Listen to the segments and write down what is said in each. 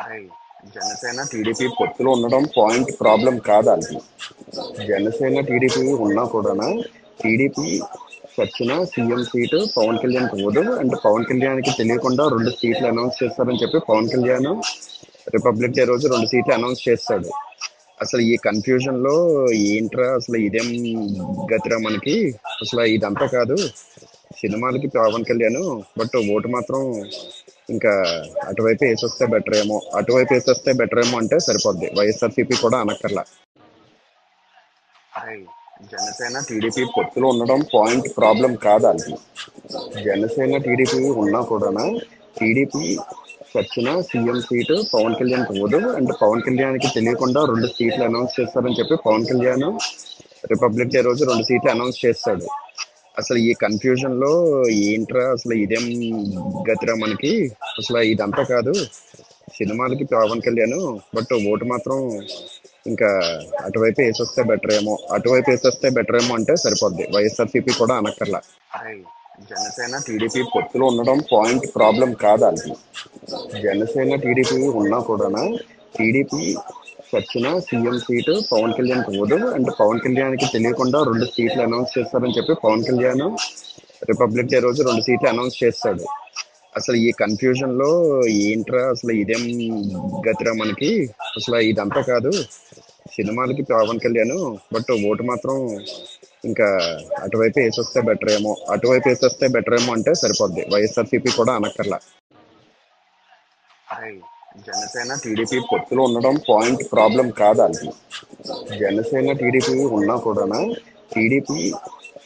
Hi. Janasena TDP పొత్తులో ఉండడం point problem కాదు అది. జనసేన టీడీపీ ఉన్నా కూడా టీడీపీ చచ్చిన సీఎం సీటు పవన్ కళ్యాణ్ పోదు. అండ్ పవన్ కళ్యాణ్కి తెలియకుండా 2 సీట్లు అనౌన్స్ చేస్తారని చెప్పి పవన్ కళ్యాణ్ రిపబ్లిక్ డే రోజు 2 సీట్లు అనౌన్స్ చేస్తాడు. అసలు ఈ కన్ఫ్యూజన్ లో ఏంట్రా అసలు ఇదేం గతిరా మనకి, అసలు ఇదంతా కాదు సినిమాలకి పవన్ కళ్యాణ్, బట్ ఓటు మాత్రం ఇంకా అటువైపు వేసొస్తే బెటర్ ఏమో అంటే సరిపోద్ది. వైఎస్ఆర్సీపీ కూడా అనక్కర్లా. హాయ్. జనసేన టీడీపీ పొత్తులో ఉండడం పాయింట్ ప్రాబ్లం కాదు అది. జనసేన టీడీపీ ఉన్నా కూడా టీడీపీ చచ్చిన సీఎం సీటు పవన్ కళ్యాణ్ పోదు. అండ్ పవన్ కళ్యాణ్కి తెలియకుండా 2 సీట్లు అనౌన్స్ చేస్తారని చెప్పి పవన్ కళ్యాణ్ రిపబ్లిక్ డే రోజు 2 సీట్లు అనౌన్స్ చేస్తాడు. అసలు ఈ కన్ఫ్యూజన్ లో ఏంట్రా అసలు ఇదేం గతిరా మనకి, అసలు ఇదంతా కాదు సినిమాలకి పవన్ కళ్యాణ్, బట్ ఓటు మాత్రం ఇంకా అటువైపు వేసొస్తే బెటర్ ఏమో అంటే సరిపోద్ది. వైఎస్ఆర్సీపీ కూడా అనక్కర్లా. హాయ్. జనసేన టీడీపీ పొత్తులో ఉండడం పాయింట్ ప్రాబ్లం కాదు అది. జనసేన టీడీపీ ఉన్నా కూడా టీడీపీ చచ్చిన సీఎం సీటు పవన్ కళ్యాణ్ పోదు. అండ్ పవన్ కళ్యాణ్కి తెలియకుండా 2 సీట్లు అనౌన్స్ చేస్తారని చెప్పి పవన్ కళ్యాణ్ రిపబ్లిక్ డే రోజు 2 సీట్లు అనౌన్స్ చేస్తాడు. అసలు ఈ కన్ఫ్యూజన్ లో ఏంట్రా అసలు ఇదేం గతిరా మనకి, అసలు ఇదంతా కాదు సినిమాలకి పవన్ కళ్యాణ్, బట్ ఓటు మాత్రం ఇంకా అటువైపు వేసొస్తే బెటర్ ఏమో అంటే సరిపోద్ది. వైఎస్ఆర్సీపీ కూడా అనక్కర్లా. హాయ్. జనసేన టీడీపీ పొత్తులో ఉండడం పాయింట్ ప్రాబ్లం కాదు అది. జనసేన టీడీపీ ఉన్నా కూడా టీడీపీ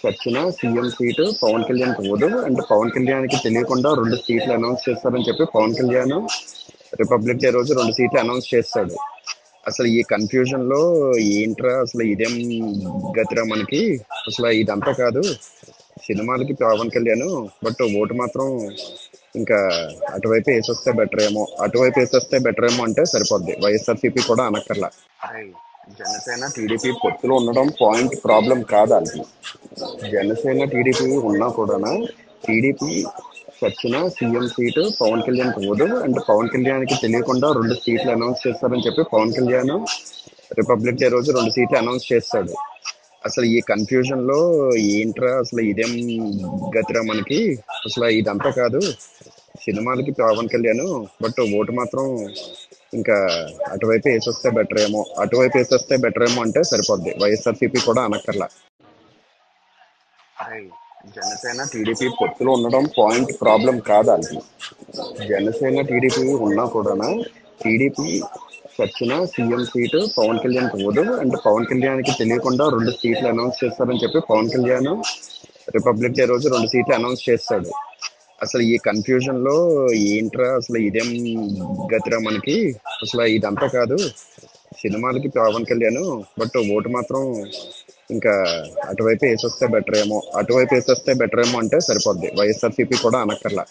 చచ్చిన సీఎం సీటు పవన్ కళ్యాణ్ పోదు. అండ్ పవన్ కళ్యాణ్కి తెలియకుండా 2 సీట్లు అనౌన్స్ చేస్తారని చెప్పి పవన్ కళ్యాణ్ రిపబ్లిక్ డే రోజు 2 సీట్లు అనౌన్స్ చేస్తాడు. అసలు ఈ కన్ఫ్యూజన్ లో ఏంట్రా అసలు ఇదేం గతిరా మనకి, అసలు ఇదంతా కాదు సినిమాలకి పవన్ కళ్యాణ్, బట్ ఓటు మాత్రం ఇంకా అటువైపు వేసొస్తే బెటర్ ఏమో అంటే సరిపోద్ది. వైఎస్ఆర్సీపీ కూడా అనక్కర్లా. హాయ్. జనసేన టీడీపీ పొత్తులో ఉండడం పాయింట్ ప్రాబ్లం కాదు అది. జనసేన టీడీపీ ఉన్నా కూడా టీడీపీ చచ్చిన సీఎం సీటు పవన్ కళ్యాణ్ పోదు. అండ్ పవన్ కళ్యాణ్కి తెలియకుండా 2 సీట్లు అనౌన్స్ చేస్తారని చెప్పి పవన్ కళ్యాణ్ రిపబ్లిక్ డే రోజు 2 సీట్లు అనౌన్స్ చేస్తాడు. అసలు ఈ కన్ఫ్యూజన్ లో ఏంట్రా అసలు ఇదేం గతిరా మనకి, అసలు ఇదంతా కాదు సినిమాలకి పవన్ కళ్యాణ్, బట్ ఓటు మాత్రం ఇంకా అటువైపు వేసొస్తే బెటర్ ఏమో అంటే సరిపోద్ది. వైఎస్ఆర్సీపీ కూడా అనక్కర్లా. హాయ్. జనసేన టీడీపీ పొత్తులో ఉండడం పాయింట్ ప్రాబ్లం కాదు అది. జనసేన టీడీపీ ఉన్నా కూడా టీడీపీ చచ్చిన సీఎం సీటు పవన్ కళ్యాణ్ పోదు. అండ్ పవన్ కళ్యాణ్కి తెలియకుండా 2 సీట్లు అనౌన్స్ చేస్తారని చెప్పి పవన్ కళ్యాణ్ రిపబ్లిక్ డే రోజు 2 సీట్లు అనౌన్స్ చేస్తాడు. అసలు ఈ కన్ఫ్యూజన్ లో ఏంట్రా అసలు ఇదేం గతిరా మనకి, అసలు ఇదంతా కాదు సినిమాలకి పవన్ కళ్యాణ్, బట్ ఓటు మాత్రం ఇంకా అటువైపు వేసొస్తే బెటర్ ఏమో అంటే సరిపోద్ది. వైఎస్ఆర్సీపీ కూడా అనక్కర్లా.